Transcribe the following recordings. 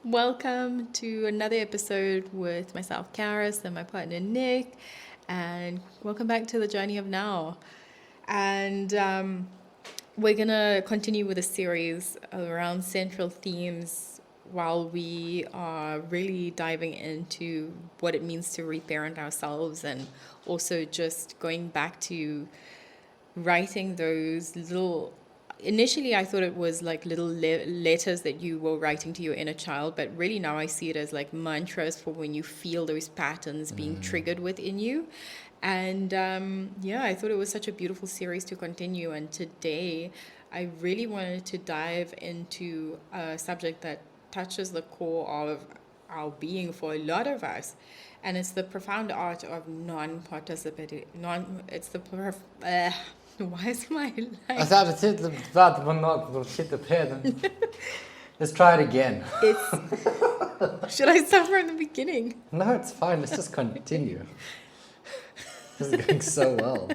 Welcome to another episode with myself, Karis, and my partner, Nick. And welcome back to the Journey of Now. And we're going to continue with a series around central themes while we are really diving into what it means to reparent ourselves, and also just going back to writing those little. Initially, I thought it was like little letters that you were writing to your inner child, but really now I see it as like mantras for when you feel those patterns being triggered within you. And I thought it was such a beautiful series to continue. And today, I really wanted to dive into a subject that touches the core of our being for a lot of us, and it's the profound art of non-participating. Why is my I life? thought it's that one not will hit the pen. Let's try it again. Should I start from the beginning? No, it's fine. Let's just continue. This is going so well.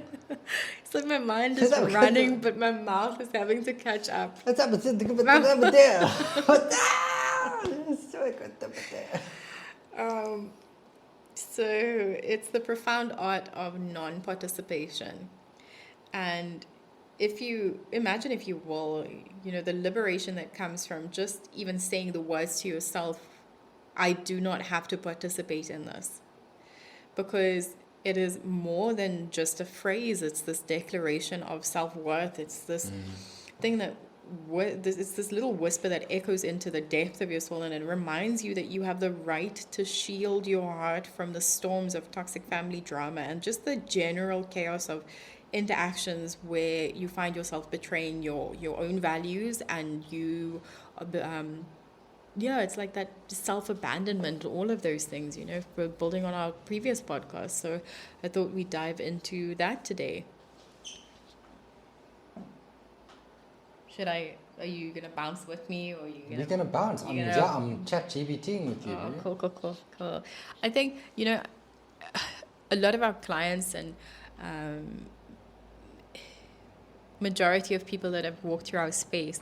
It's like my mind is running, but my mouth is having to catch up. What's up? It's over there. So it's the profound art of non-participation. And if you imagine, if you will, the liberation that comes from just even saying the words to yourself, I do not have to participate in this. Because it is more than just a phrase. It's this declaration of self-worth. It's this thing that it's this little whisper that echoes into the depth of your soul, and it reminds you that you have the right to shield your heart from the storms of toxic family drama and just the general chaos of interactions where you find yourself betraying your own values, and you it's like that self-abandonment, all of those things, we're building on our previous podcast. So I thought we'd dive into that today. Are you going to bounce with me, or are you going to... You're going to bounce. I'm chat GBTing with you. Oh, cool. I think, a lot of our clients and majority of people that have walked through our space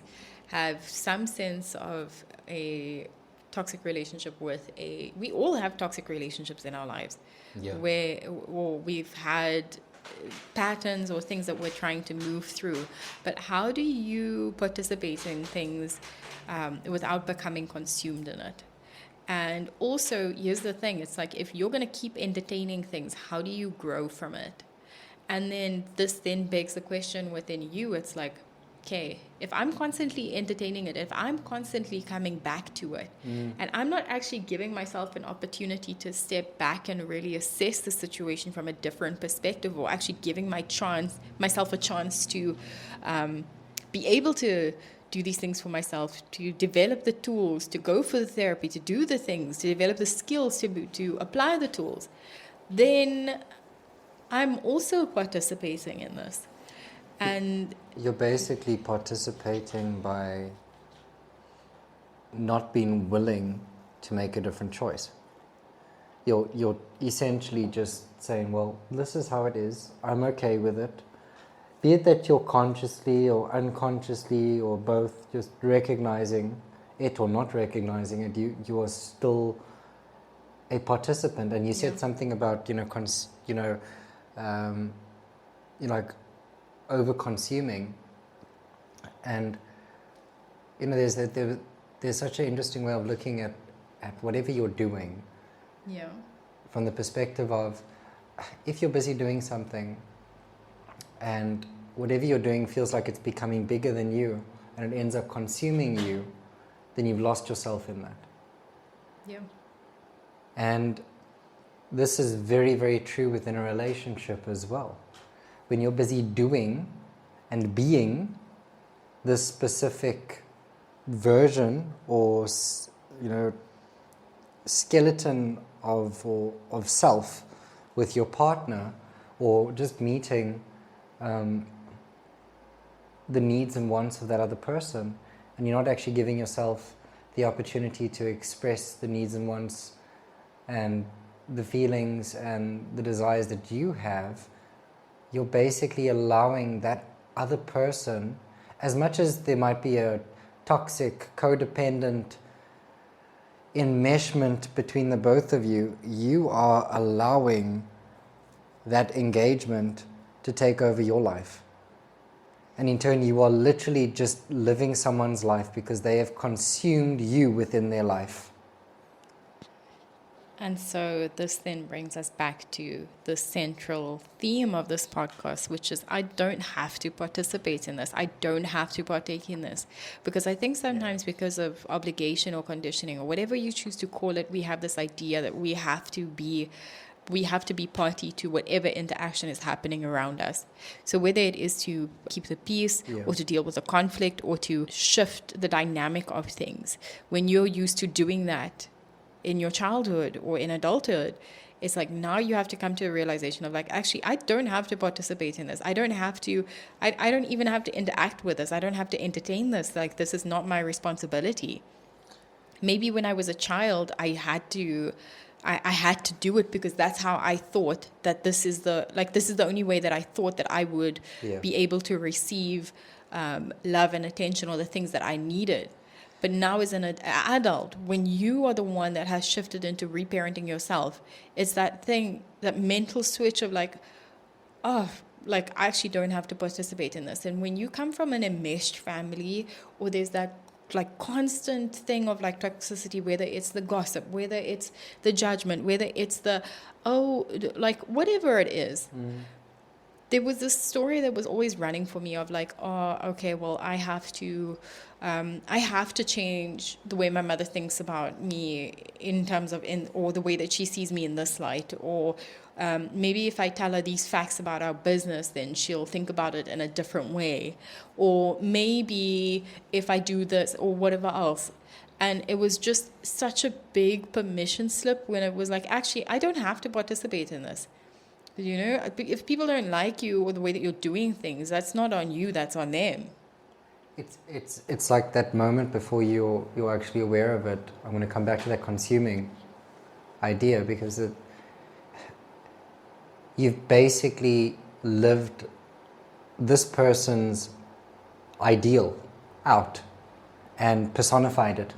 have some sense of a toxic relationship with we all have toxic relationships in our lives, where we've had patterns or things that we're trying to move through. But how do you participate in things without becoming consumed in it? And also, here's the thing, it's like, if you're going to keep entertaining things, how do you grow from it? And then this then begs the question within you. It's like, okay, if I'm constantly entertaining it, if I'm constantly coming back to it, and I'm not actually giving myself an opportunity to step back and really assess the situation from a different perspective, or actually giving myself a chance to be able to do these things for myself, to develop the tools, to go for the therapy, to do the things, to develop the skills to apply the tools, then I'm also participating in this. And you're basically participating by not being willing to make a different choice. You're essentially just saying, well, this is how it is. I'm okay with it. Be it that you're consciously or unconsciously or both just recognizing it or not recognizing it, you are still a participant. And you said something about, like over-consuming, and there's such an interesting way of looking at whatever you're doing, from the perspective of, if you're busy doing something and whatever you're doing feels like it's becoming bigger than you and it ends up consuming you, then you've lost yourself in that. And this is very, very true within a relationship as well. When you're busy doing and being this specific version or skeleton of self with your partner, or just meeting the needs and wants of that other person, and you're not actually giving yourself the opportunity to express the needs and wants and the feelings and the desires that you have, you're basically allowing that other person, as much as there might be a toxic, codependent, enmeshment between the both of you, you are allowing that engagement to take over your life. And in turn, you are literally just living someone's life because they have consumed you within their life. And so this then brings us back to the central theme of this podcast, which is I don't have to participate in this. I don't have to partake in this. Because I think sometimes because of obligation or conditioning or whatever you choose to call it, we have this idea that we have to be party to whatever interaction is happening around us. So whether it is to keep the peace or to deal with a conflict or to shift the dynamic of things, when you're used to doing that in your childhood or in adulthood, it's like now you have to come to a realization of like, actually, I don't have to participate in this. I don't even have to interact with this. I don't have to entertain this. Like, this is not my responsibility. Maybe when I was a child, I had to do it because that's how I thought that this is the only way that I thought that I would be able to receive love and attention or the things that I needed. But now as an adult, when you are the one that has shifted into reparenting yourself, it's that thing, that mental switch of like, oh, like I actually don't have to participate in this. And when you come from an enmeshed family, or there's that like constant thing of like toxicity, whether it's the gossip, whether it's the judgment, whether it's the, like whatever it is. There was this story that was always running for me of like, oh, okay, well, I have to change the way my mother thinks about me in terms of, or the way that she sees me in this light, or maybe if I tell her these facts about our business, then she'll think about it in a different way, or maybe if I do this or whatever else. And it was just such a big permission slip when it was like, actually, I don't have to participate in this. You know, if people don't like you or the way that you're doing things, that's not on you, that's on them. It's like that moment before you're actually aware of it. I'm going to come back to that consuming idea, because you've basically lived this person's ideal out and personified it.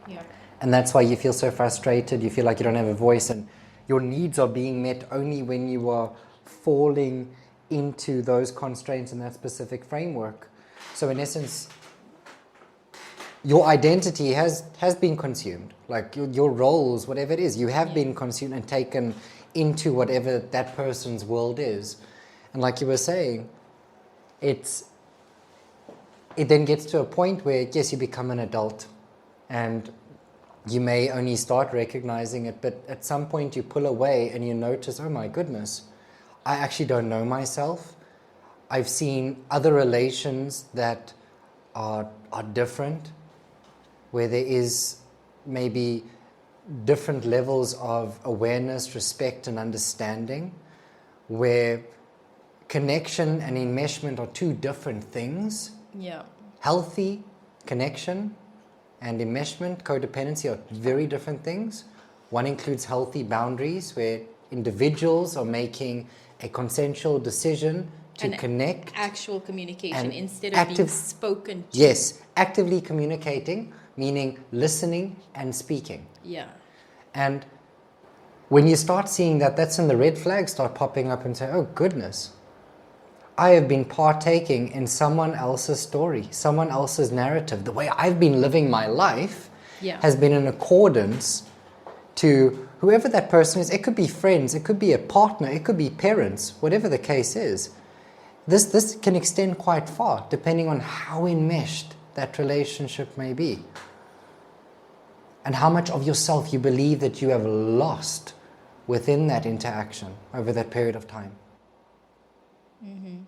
Yeah. And that's why you feel so frustrated, you feel like you don't have a voice, and your needs are being met only when you are falling into those constraints in that specific framework. So in essence, your identity has been consumed. Like your roles, whatever it is, you have been consumed and taken into whatever that person's world is. And like you were saying, it then gets to a point where, yes, you become an adult and you may only start recognizing it, but at some point you pull away and you notice, oh my goodness, I actually don't know myself. I've seen other relations that are different, where there is maybe different levels of awareness, respect, and understanding, where connection and enmeshment are two different things. Yeah. Healthy connection and enmeshment, codependency, are very different things. One includes healthy boundaries, where individuals are making a consensual decision to connect. Actual communication instead of being spoken to. Yes, actively communicating, meaning listening and speaking. Yeah. And when you start seeing that, that's when the red flags start popping up and say, oh goodness, I have been partaking in someone else's story, someone else's narrative. The way I've been living my life has been in accordance to whoever that person is. It could be friends, it could be a partner, it could be parents, whatever the case is. This can extend quite far, depending on how enmeshed that relationship may be. And how much of yourself you believe that you have lost within that interaction over that period of time. Mm-hmm.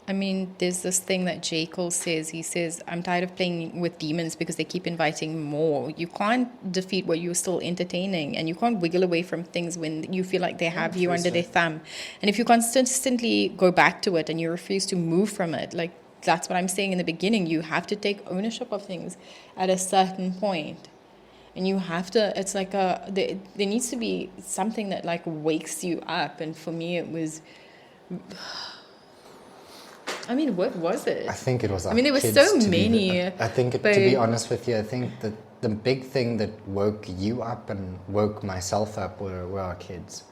I mean, there's this thing that J. Cole says. He says, I'm tired of playing with demons because they keep inviting more. You can't defeat what you're still entertaining, and you can't wiggle away from things when you feel like they have you under their thumb. And if you consistently go back to it and you refuse to move from it, like that's what I'm saying in the beginning, you have to take ownership of things at a certain point. And you have to, it's like there needs to be something that like wakes you up. And for me, it was... I mean, what was it? I think it was. I mean, there were so many. I think, to be honest with you, I think that the big thing that woke you up and woke myself up were our kids.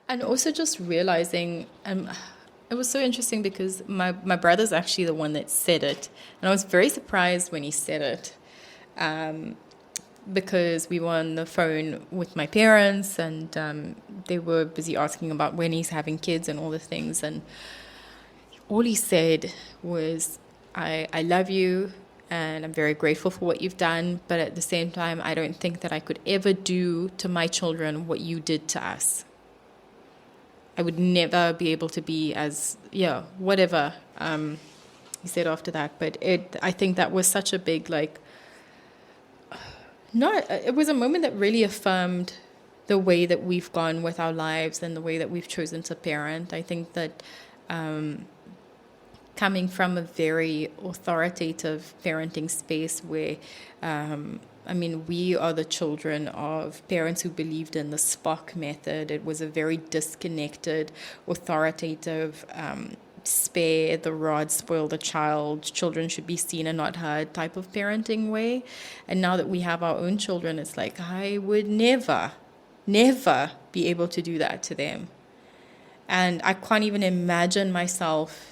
And also just realizing, it was so interesting because my brother's actually the one that said it. And I was very surprised when he said it. Because we were on the phone with my parents and they were busy asking about when he's having kids and all the things. And all he said was, I love you and I'm very grateful for what you've done. But at the same time, I don't think that I could ever do to my children what you did to us. I would never be able to be as, whatever he said after that. But I think that was such a big, it was a moment that really affirmed the way that we've gone with our lives and the way that we've chosen to parent. I think that coming from a very authoritative parenting space where, we are the children of parents who believed in the Spock method. It was a very disconnected, authoritative, spare the rod, spoil the child, children should be seen and not heard type of parenting way. And now that we have our own children, it's like I would never be able to do that to them. And I can't even imagine myself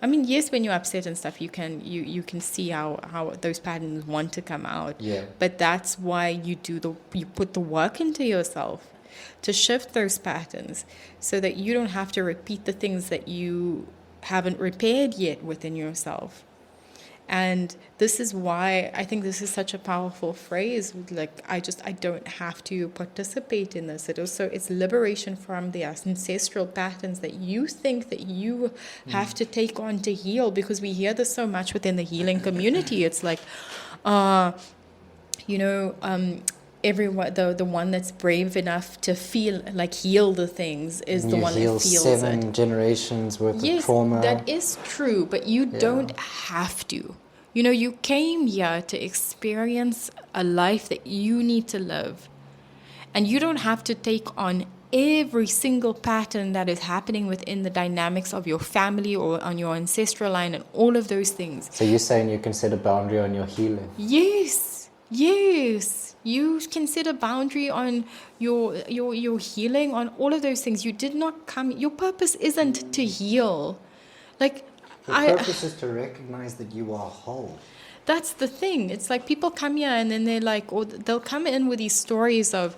yes, when you're upset and stuff, you can see how those patterns want to come out. Yeah. But that's why you put the work into yourself to shift those patterns so that you don't have to repeat the things that you haven't repaired yet within yourself. And this is why I think this is such a powerful phrase. I don't have to participate in this. It's liberation from the ancestral patterns that you think that you have to take on to heal, because we hear this so much within the healing community. It's like, everyone, the one that's brave enough to heal the things is the one that feels it. 7 generations worth of trauma. That is true, but you don't have to. You came here to experience a life that you need to live. And you don't have to take on every single pattern that is happening within the dynamics of your family or on your ancestral line and all of those things. So you're saying you can set a boundary on your healing? Yes. You can set a boundary on your healing, on all of those things. You did not come, your purpose isn't to heal. Your purpose is to recognize that you are whole. That's the thing. It's like people come here and then they're like, or they'll come in with these stories of,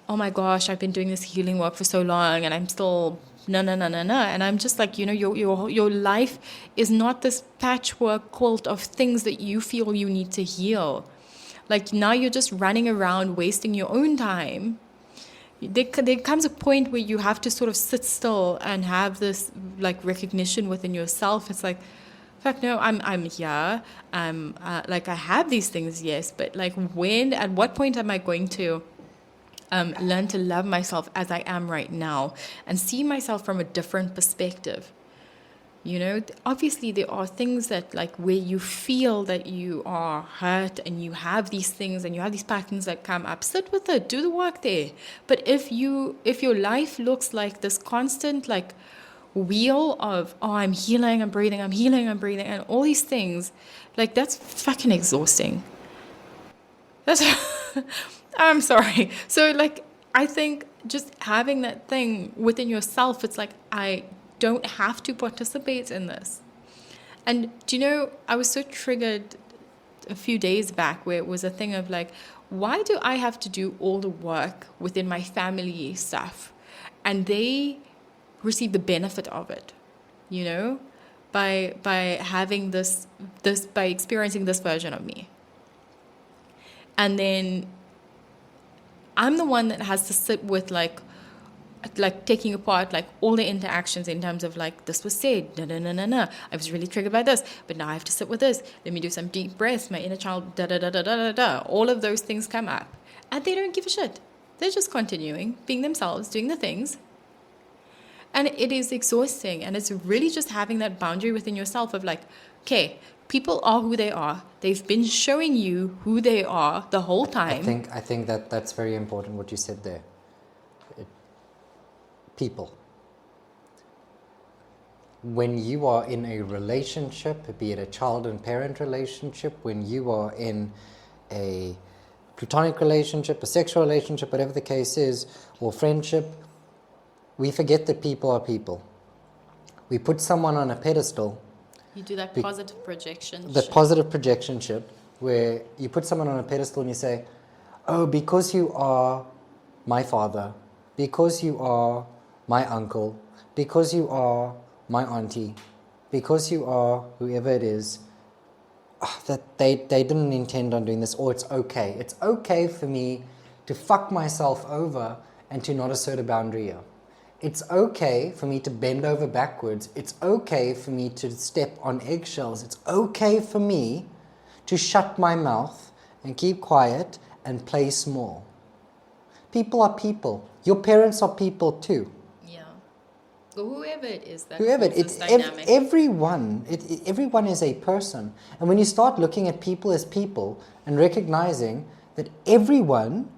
oh my gosh, I've been doing this healing work for so long and I'm still no. And I'm just like, your life is not this patchwork quilt of things that you feel you need to heal. Now you're just running around wasting your own time. There comes a point where you have to sort of sit still and have this recognition within yourself. It's like, fuck no, I'm here. I have these things, yes, but at what point am I going to learn to love myself as I am right now and see myself from a different perspective? Obviously there are things that where you feel that you are hurt and you have these things and you have these patterns that come up, sit with it, do the work there. But if your life looks like this constant wheel of, I'm healing, I'm breathing, and all these things, that's fucking exhausting. I'm sorry. So I think just having that thing within yourself, it's I don't have to participate in this. And I was so triggered a few days back where it was a thing of why do I have to do all the work within my family stuff and they receive the benefit of it, by having this by experiencing this version of me. And then I'm the one that has to sit with taking apart all the interactions in terms of this was said, no, I was really triggered by this, but now I have to sit with this, let me do some deep breaths, my inner child, all of those things come up and they don't give a shit. They're just continuing being themselves, doing the things, and it is exhausting. And it's really just having that boundary within yourself of okay, people are who they are. They've been showing you who they are the whole time. I think that's very important what you said there. People. when you are in a relationship, be it a child and parent relationship, when you are in a platonic relationship, a sexual relationship, whatever the case is, or friendship, we forget that people are people. We put someone on a pedestal. You do that positive projection. The positive projection ship, where you put someone on a pedestal and you say, oh, because you are my father, because you are my uncle, because you are my auntie, because you are whoever it is, that they didn't intend on doing this, or it's okay. It's okay for me to fuck myself over and to not assert a boundary here. It's okay for me to bend over backwards. It's okay for me to step on eggshells. It's okay for me to shut my mouth and keep quiet and play small. People are people. Your parents are people too. Whoever it is that dynamic. Everyone is a person. And when you start looking at people as people and recognizing that everyone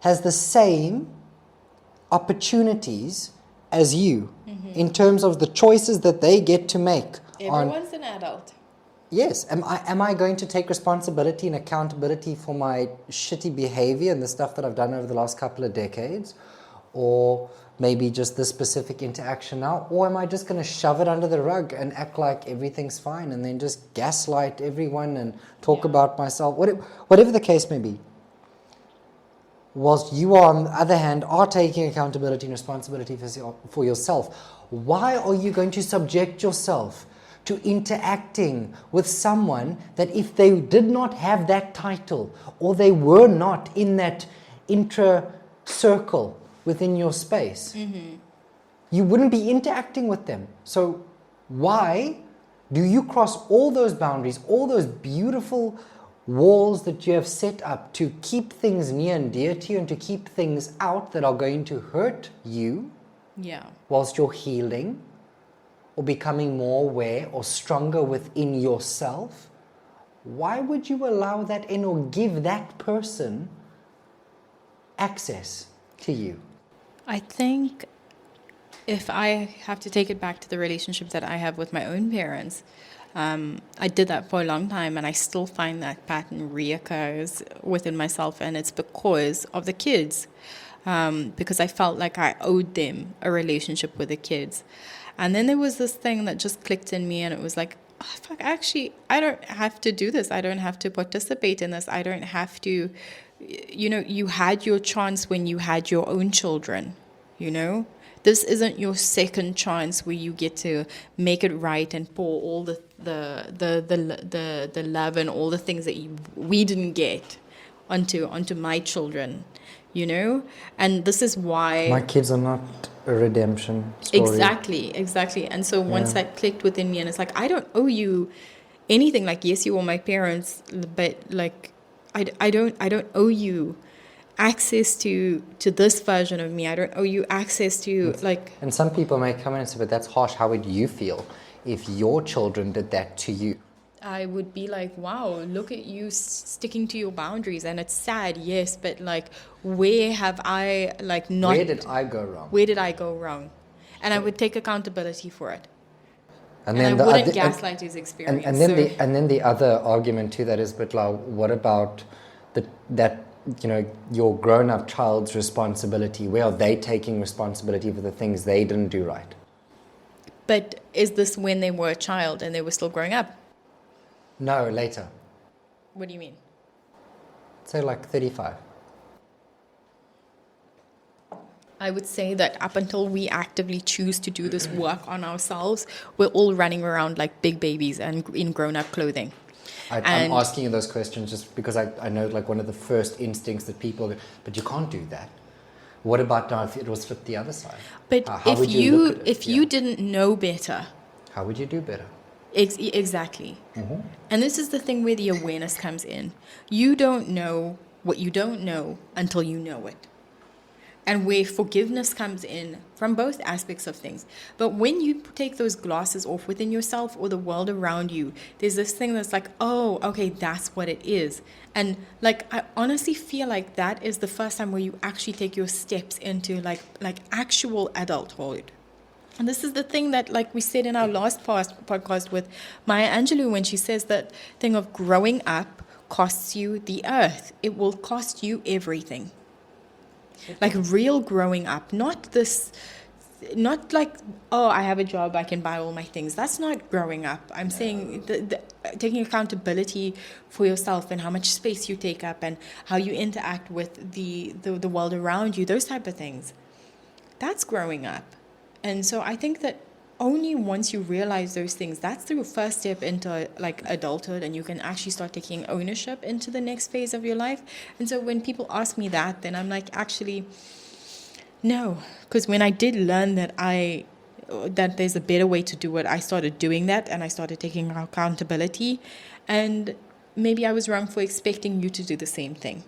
has the same opportunities as you in terms of the choices that they get to make. Everyone's an adult. Yes. Am I going to take responsibility and accountability for my shitty behavior and the stuff that I've done over the last couple of decades? Or maybe just this specific interaction now? Or am I just going to shove it under the rug and act like everything's fine and then just gaslight everyone and talk about myself? Whatever the case may be. Whilst you, on the other hand, are taking accountability and responsibility for yourself, why are you going to subject yourself to interacting with someone that if they did not have that title or they were not in that intra-circle within your space, you wouldn't be interacting with them? So why do you cross all those boundaries, all those beautiful walls that you have set up to keep things near and dear to you and to keep things out that are going to hurt you whilst you're healing or becoming more aware or stronger within yourself? Why would you allow that in or give that person access to you? I think if I have to take it back to the relationship that I have with my own parents, I did that for a long time and I still find that pattern reoccurs within myself, and it's because of the kids. Because I felt like I owed them a relationship with the kids. And then there was this thing that just clicked in me, and it was like, oh, fuck, actually, I don't have to do this. I don't have to participate in this. I don't have to, you had your chance when you had your own children, This isn't your second chance where you get to make it right and pour all the love and all the things that we didn't get onto my children, And this is why my kids are not a redemption story. Exactly. And so once that clicked within me, and it's like, I don't owe you anything. Like, yes, you are my parents, but like, I don't owe you access to this version of me. I don't owe you access to like. And some people may come in and say, but that's harsh. How would you feel if your children did that to you? I would be like, wow, look at you sticking to your boundaries. And it's sad, yes, but like, where have I like not... Where did I go wrong? Where did I go wrong? And I would take accountability for it. And then I wouldn't gaslight his experience. And then the other argument to that is, but like, what about that your grown-up child's responsibility? Where are they taking responsibility for the things they didn't do right? But is this when they were a child and they were still growing up? No, later. What do you mean? Say like 35. I would say that up until we actively choose to do this work on ourselves, we're all running around like big babies and in grown-up clothing. I'm asking you those questions just because I know like one of the first instincts that people, but you can't do that. What about now if it was flipped the other side? But if you didn't know better, how would you do better? Exactly. Mm-hmm. And this is the thing where the awareness comes in. You don't know what you don't know until you know it. And where forgiveness comes in from both aspects of things. But when you take those glasses off within yourself or the world around you, there's this thing that's like, oh, okay, that's what it is. And like, I honestly feel like that is the first time where you actually take your steps into like actual adulthood. And this is the thing that, like we said in our last podcast with Maya Angelou, when she says that thing of growing up costs you the earth. It will cost you everything. Like real growing up, not like, oh, I have a job, I can buy all my things. That's not growing up. I'm saying taking accountability for yourself and how much space you take up and how you interact with the world around you, those type of things. That's growing up. And so I think that only once you realize those things, that's the first step into like adulthood, and you can actually start taking ownership into the next phase of your life. And so when people ask me that, then I'm like, actually, no, because when I did learn that there's a better way to do it, I started doing that, and I started taking accountability. And maybe I was wrong for expecting you to do the same thing.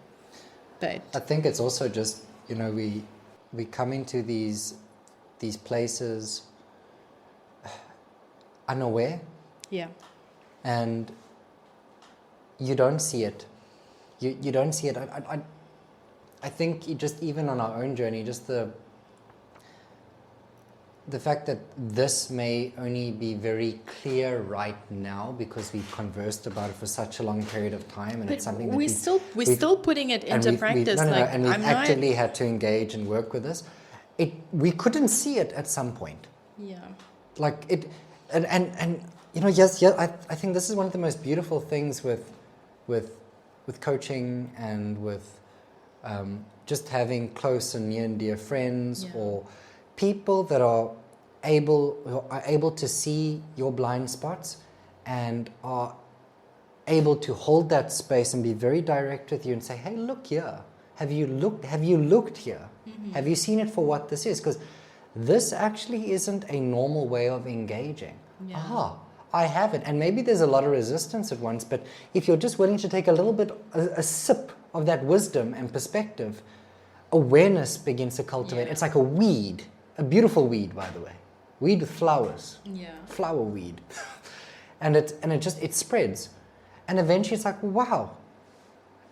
But I think it's also just, we come into these places unaware. Yeah. And you don't see it. You don't see it. I think just even on our own journey, just the fact that this may only be very clear right now because we've conversed about it for such a long period of time, and but it's something that we're still putting it into practice. And we've actively had to engage and work with this. We couldn't see it at some point. Yeah. Like it, and yes, I think this is one of the most beautiful things with coaching and with just having close and near and dear friends, or people that are able to see your blind spots and are able to hold that space and be very direct with you and say, hey, look here. Have you looked here? Mm-hmm. Have you seen it for what this is? Because this actually isn't a normal way of engaging. Yeah. I have it. And maybe there's a lot of resistance at once, but if you're just willing to take a little bit, a sip of that wisdom and perspective, awareness begins to cultivate. Yeah. It's like a weed, a beautiful weed, by the way. Weed with flowers. Yeah. Flower weed. and it spreads. And eventually it's like, wow.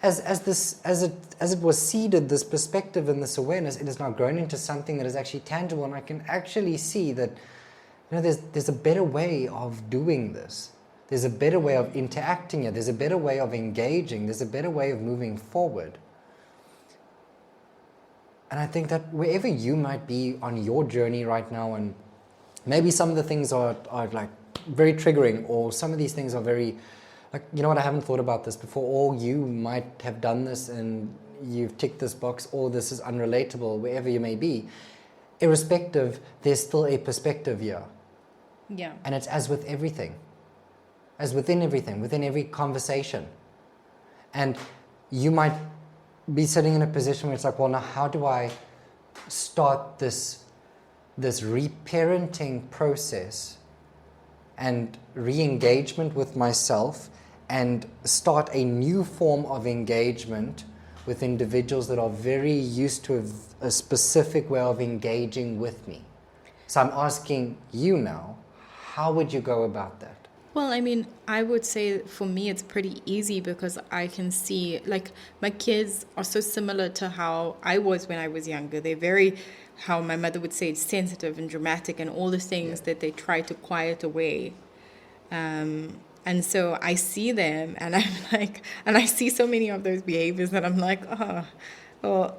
As it was seeded, this perspective and this awareness, it has now grown into something that is actually tangible, and I can actually see that there's a better way of doing this. There's a better way of interacting here. There's a better way of engaging. There's a better way of moving forward. And I think that wherever you might be on your journey right now, and maybe some of the things are like very triggering, or some of these things are very like, I haven't thought about this before, or you might have done this and you've ticked this box, or this is unrelatable, wherever you may be. Irrespective, there's still a perspective here. Yeah. And it's as with everything. As within everything, within every conversation. And you might be sitting in a position where it's like, well, now how do I start this reparenting process and re-engagement with myself, and start a new form of engagement with individuals that are very used to a specific way of engaging with me. So I'm asking you now, how would you go about that? Well, I mean, I would say for me it's pretty easy, because I can see, like, my kids are so similar to how I was when I was younger. They're very, how my mother would say, sensitive and dramatic and all the things that they try to quiet away. And so I see them, and I'm like, and I see so many of those behaviors that I'm like,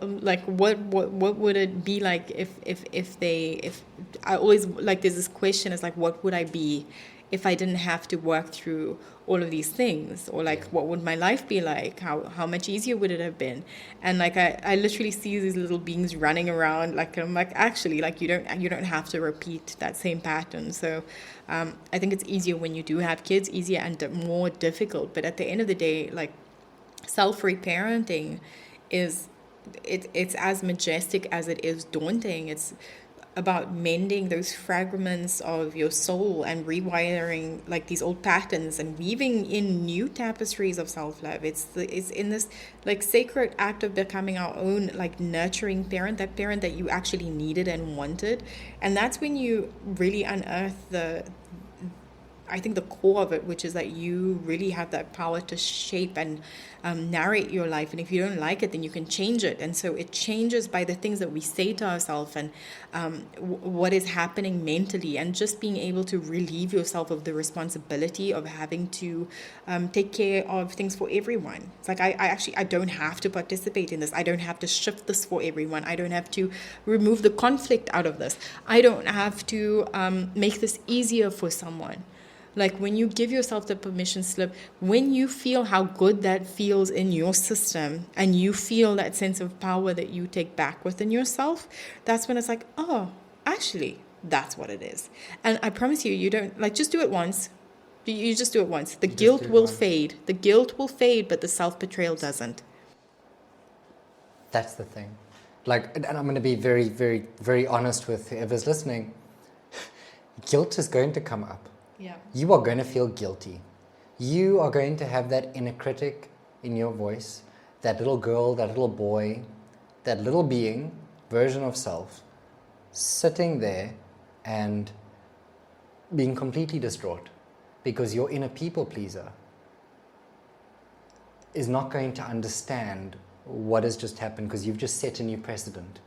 like what would it be like if I always, like, there's this question, is like, what would I be if I didn't have to work through all of these things? Or like, what would my life be like? How much easier would it have been? And like, I literally see these little beings running around, like, I'm like, actually, like, you don't have to repeat that same pattern. So I think it's easier when you do have kids, easier and more difficult. But at the end of the day, like, self-reparenting it's as majestic as it is daunting. It's about mending those fragments of your soul and rewiring, like, these old patterns and weaving in new tapestries of self-love. It's in this, like, sacred act of becoming our own, like, nurturing parent, that parent that you actually needed and wanted. And that's when you really unearth I think the core of it, which is that you really have that power to shape and narrate your life. And if you don't like it, then you can change it. And so it changes by the things that we say to ourselves and what is happening mentally, and just being able to relieve yourself of the responsibility of having to take care of things for everyone. It's like, I don't have to participate in this. I don't have to shift this for everyone. I don't have to remove the conflict out of this. I don't have to make this easier for someone. Like, when you give yourself the permission slip, when you feel how good that feels in your system, and you feel that sense of power that you take back within yourself, that's when it's like, oh, actually, that's what it is. And I promise you, you don't, like, just do it once. You just do it once. The guilt will fade. The guilt will fade, but the self-betrayal doesn't. That's the thing. Like, and I'm going to be very, very, very honest with whoever's listening. Guilt is going to come up. Yeah. You are going to feel guilty. You are going to have that inner critic in your voice, that little girl, that little boy, that little being, version of self, sitting there and being completely distraught because your inner people pleaser is not going to understand what has just happened, because you've just set a new precedent.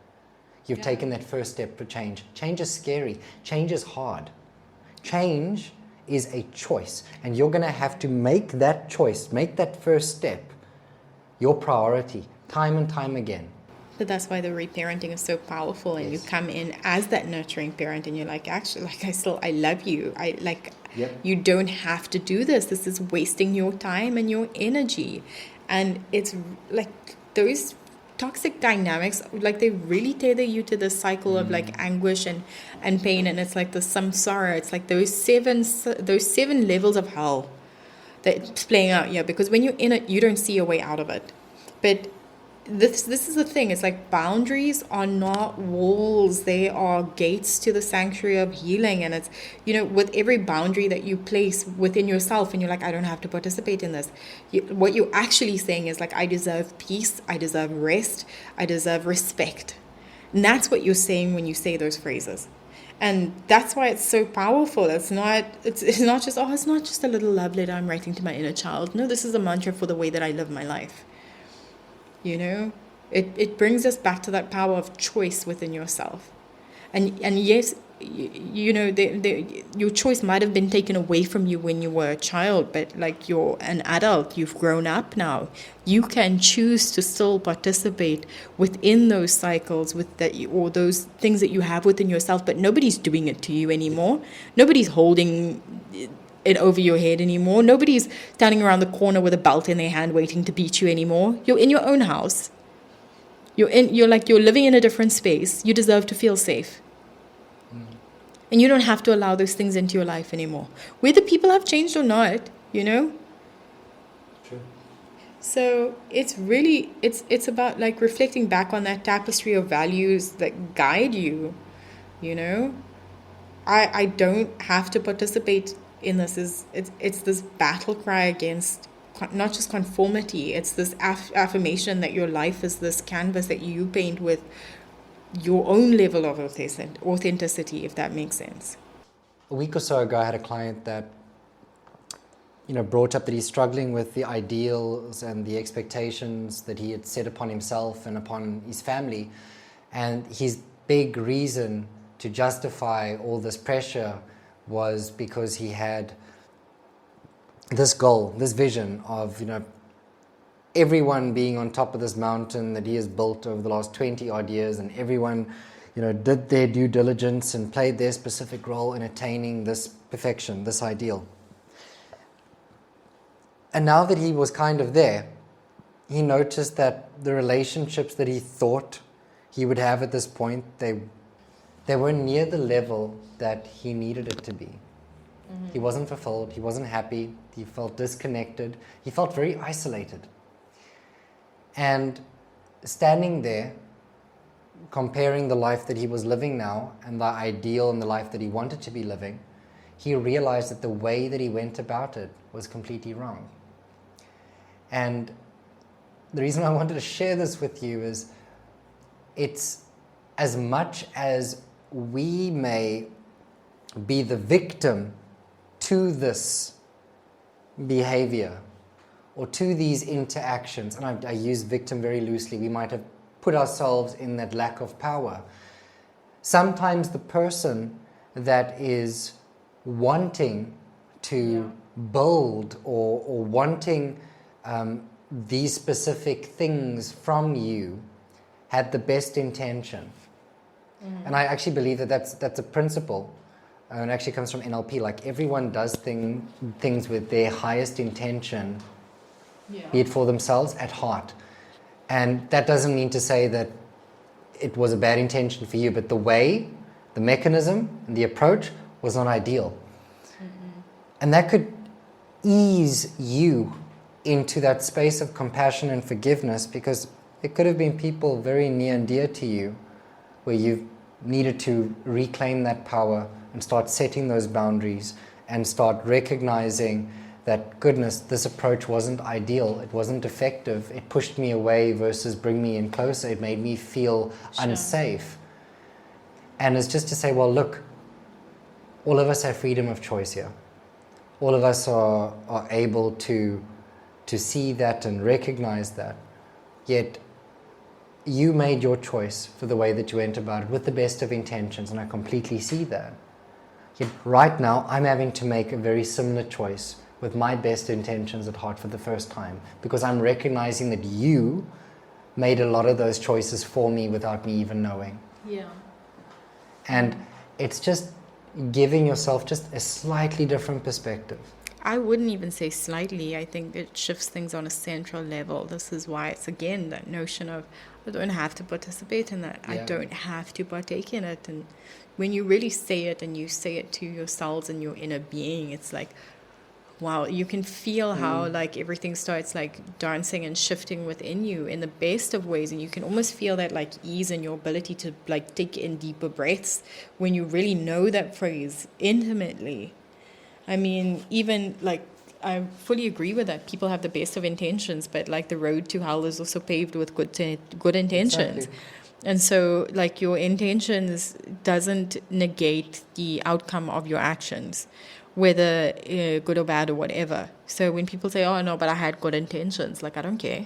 You've taken that first step for change. Change is scary. Change is hard. Change is a choice, and you're going to have to make that choice, make that first step your priority, time and time again. But that's why the reparenting is so powerful, and you come in as that nurturing parent, and you're like, actually, like, I love you. You don't have to do this. This is wasting your time and your energy. And it's like those toxic dynamics, like, they really tether you to the cycle of like anguish and pain. And it's like the samsara. It's like those seven levels of hell that's playing out here, because when you're in it, you don't see a way out of it. But this is the thing. It's like, boundaries are not walls. They are gates to the sanctuary of healing. And it's, with every boundary that you place within yourself, and you're like, I don't have to participate in this. What you're actually saying is like, I deserve peace. I deserve rest. I deserve respect. And that's what you're saying when you say those phrases. And that's why it's so powerful. It's not just a little love letter I'm writing to my inner child. No, this is a mantra for the way that I live my life. It brings us back to that power of choice within yourself. And yes, your choice might have been taken away from you when you were a child, but like, you're an adult, you've grown up now. You can choose to still participate within those cycles or those things that you have within yourself, but nobody's doing it to you anymore. Nobody's holding it over your head anymore. Nobody's standing around the corner with a belt in their hand waiting to beat you anymore. You're in your own house. You're living in a different space. You deserve to feel safe. And you don't have to allow those things into your life anymore, whether people have changed or not. True. So it's really it's about like reflecting back on that tapestry of values that guide you. I don't have to participate in this. It's this battle cry against not just conformity. It's this affirmation that your life is this canvas that you paint with your own level of authenticity, if that makes sense. A week or so ago, I had a client that brought up that he's struggling with the ideals and the expectations that he had set upon himself and upon his family, and his big reason to justify all this pressure was because he had this goal, this vision of, everyone being on top of this mountain that he has built over the last 20 odd years, and everyone, did their due diligence and played their specific role in attaining this perfection, this ideal. And now that he was kind of there, he noticed that the relationships that he thought he would have at this point, they weren't near the level that he needed it to be. Mm-hmm. He wasn't fulfilled. He wasn't happy. He felt disconnected. He felt very isolated. And standing there, comparing the life that he was living now and the ideal and the life that he wanted to be living, he realized that the way that he went about it was completely wrong. And the reason I wanted to share this with you is, it's as much as we may be the victim to this behavior or to these interactions, and I use victim very loosely, we might have put ourselves in that lack of power. Sometimes the person that is wanting to build or wanting these specific things from you had the best intention. And I actually believe that that's a principle. And it actually comes from NLP. Like, everyone does things with their highest intention, be it for themselves, at heart. And that doesn't mean to say that it was a bad intention for you, but the way, the mechanism, and the approach was not ideal. And that could ease you into that space of compassion and forgiveness, because it could have been people very near and dear to you where you've needed to reclaim that power and start setting those boundaries and start recognizing that, goodness, this approach wasn't ideal, it wasn't effective, it pushed me away versus bring me in closer, it made me feel unsafe. And it's just to say, well, look, all of us have freedom of choice here. All of us are able to see that and recognize that. Yet you made your choice for the way that you went about it with the best of intentions, and I completely see that. Yet right now, I'm having to make a very similar choice with my best intentions at heart for the first time, because I'm recognizing that you made a lot of those choices for me without me even knowing. Yeah. And it's just giving yourself just a slightly different perspective. I wouldn't even say slightly. I think it shifts things on a central level. This is why it's, again, that notion of, I don't have to participate in that. I don't have to partake in it. And when you really say it, and you say it to yourselves and your inner being, it's like, wow, you can feel how like everything starts like dancing and shifting within you in the best of ways. And you can almost feel that like ease in your ability to like take in deeper breaths when you really know that phrase intimately. I mean, even like, I fully agree with that. People have the best of intentions, but like the road to hell is also paved with good intentions. Exactly. And so like your intentions doesn't negate the outcome of your actions, whether good or bad or whatever. So when people say, oh no, but I had good intentions, like, I don't care.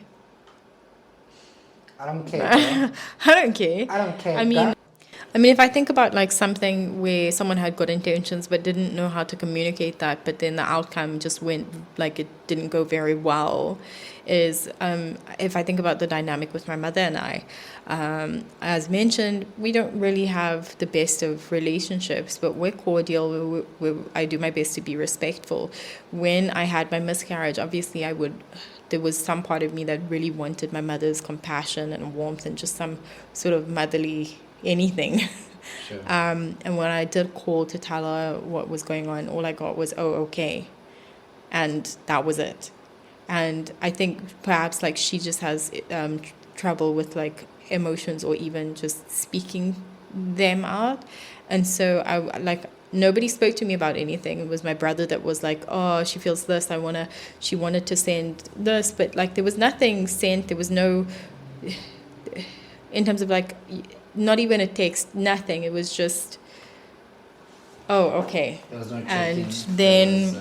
I don't care. I don't care. I don't care. I mean, if I think about like something where someone had good intentions but didn't know how to communicate that, but then the outcome just went like it didn't go very well, is if I think about the dynamic with my mother and I, as mentioned, we don't really have the best of relationships, but we're cordial. I do my best to be respectful. When I had my miscarriage, obviously there was some part of me that really wanted my mother's compassion and warmth and just some sort of motherly anything. Sure. And when I did call to tell her what was going on, all I got was, oh, okay. And that was it. And I think perhaps like she just has trouble with like emotions or even just speaking them out. And so nobody spoke to me about anything. It was my brother that was like, oh, she feels this. She wanted to send this, but like there was nothing sent. There was no, in terms of like, not even a text, nothing. It was just, oh, okay. There was no checking. And then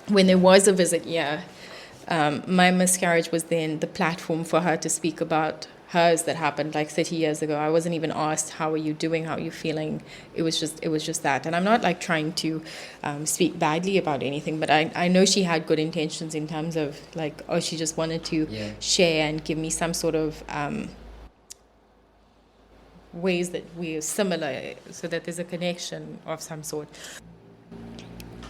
when there was a visit, my miscarriage was then the platform for her to speak about hers that happened like 30 years ago. I wasn't even asked, how are you doing? How are you feeling? It was just that. And I'm not like trying to speak badly about anything, but I know she had good intentions in terms of like, oh, she just wanted to share and give me some sort of ways that we're similar so that there's a connection of some sort.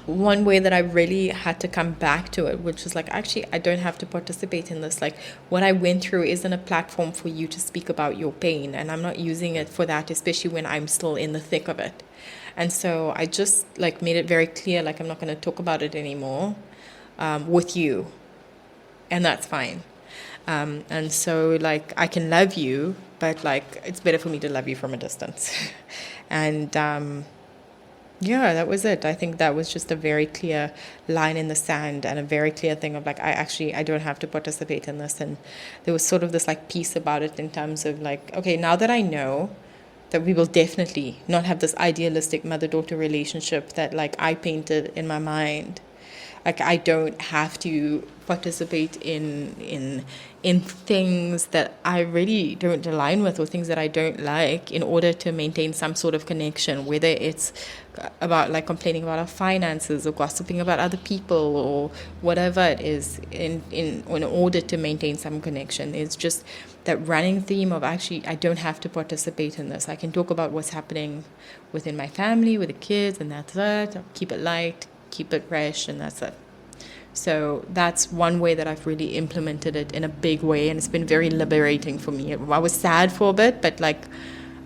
One way that I really had to come back to it, which is like, actually, I don't have to participate in this. Like, what I went through isn't a platform for you to speak about your pain, and I'm not using it for that, especially when I'm still in the thick of it. And so I just like made it very clear, like, I'm not going to talk about it anymore with you, and that's fine. And so like, I can love you, but like, it's better for me to love you from a distance. And that was it. I think that was just a very clear line in the sand and a very clear thing of like, I don't have to participate in this. And there was sort of this like peace about it in terms of like, okay, now that I know, that we will definitely not have this idealistic mother-daughter relationship that like I painted in my mind. Like I don't have to participate in things that I really don't align with, or things that I don't like, in order to maintain some sort of connection, whether it's about like complaining about our finances or gossiping about other people or whatever it is, in order to maintain some connection. It's just that running theme of actually I don't have to participate in this. I can talk about what's happening within my family, with the kids, and that's it. I'll keep it light, keep it fresh, and that's it. So that's one way that I've really implemented it in a big way, and it's been very liberating for me. I was sad for a bit, but like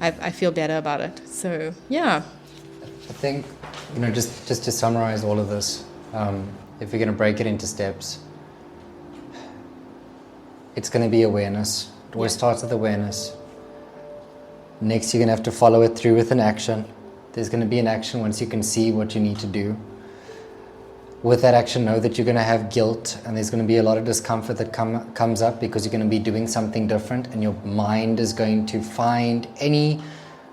I feel better about it. So yeah. I think, just to summarize all of this, if we're going to break it into steps, it's going to be awareness. It always starts with awareness. Next, you're going to have to follow it through with an action. There's going to be an action once you can see what you need to do. With that action, know that you're going to have guilt, and there's going to be a lot of discomfort that comes up, because you're going to be doing something different, and your mind is going to find any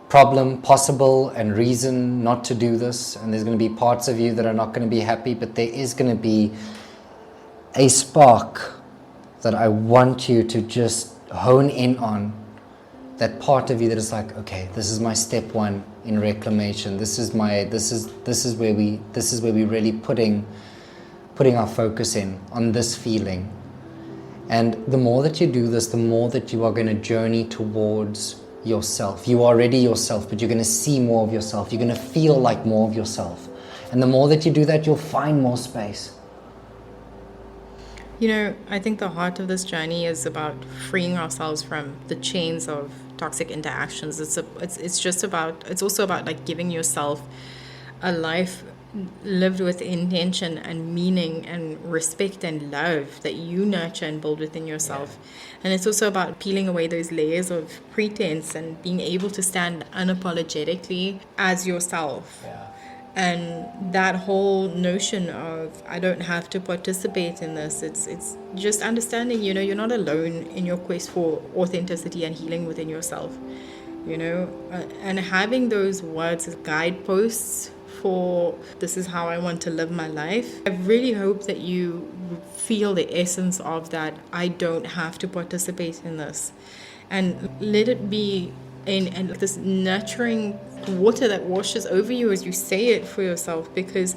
problem possible and reason not to do this, and there's going to be parts of you that are not going to be happy, but there is going to be a spark that I want you to just hone in on. That part of you that is like, okay, this is my step one in reclamation. This is where we really putting our focus in on this feeling. And the more that you do this, the more that you are going to journey towards yourself. You are already yourself, but you're going to see more of yourself. You're going to feel like more of yourself. And the more that you do that, you'll find more space. I think the heart of this journey is about freeing ourselves from the chains of toxic interactions. It's also about like giving yourself a life lived with intention and meaning and respect and love that you nurture and build within yourself. And it's also about peeling away those layers of pretense and being able to stand unapologetically as yourself. And that whole notion of I don't have to participate in this, it's just understanding, you're not alone in your quest for authenticity and healing within yourself, and having those words as guideposts for this is how I want to live my life. I really hope that you feel the essence of that. I don't have to participate in this, and let it be in this nurturing water that washes over you as you say it for yourself, because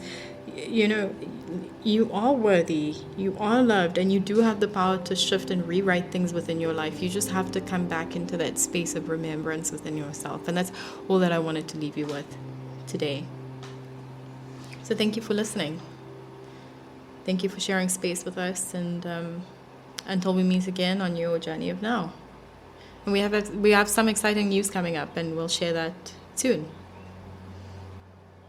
you are worthy, you are loved, and you do have the power to shift and rewrite things within your life. You just have to come back into that space of remembrance within yourself. And that's all that I wanted to leave you with today. So thank you for listening. Thank you for sharing space with us, and until we meet again on your journey of now. And we have some exciting news coming up, and we'll share that soon.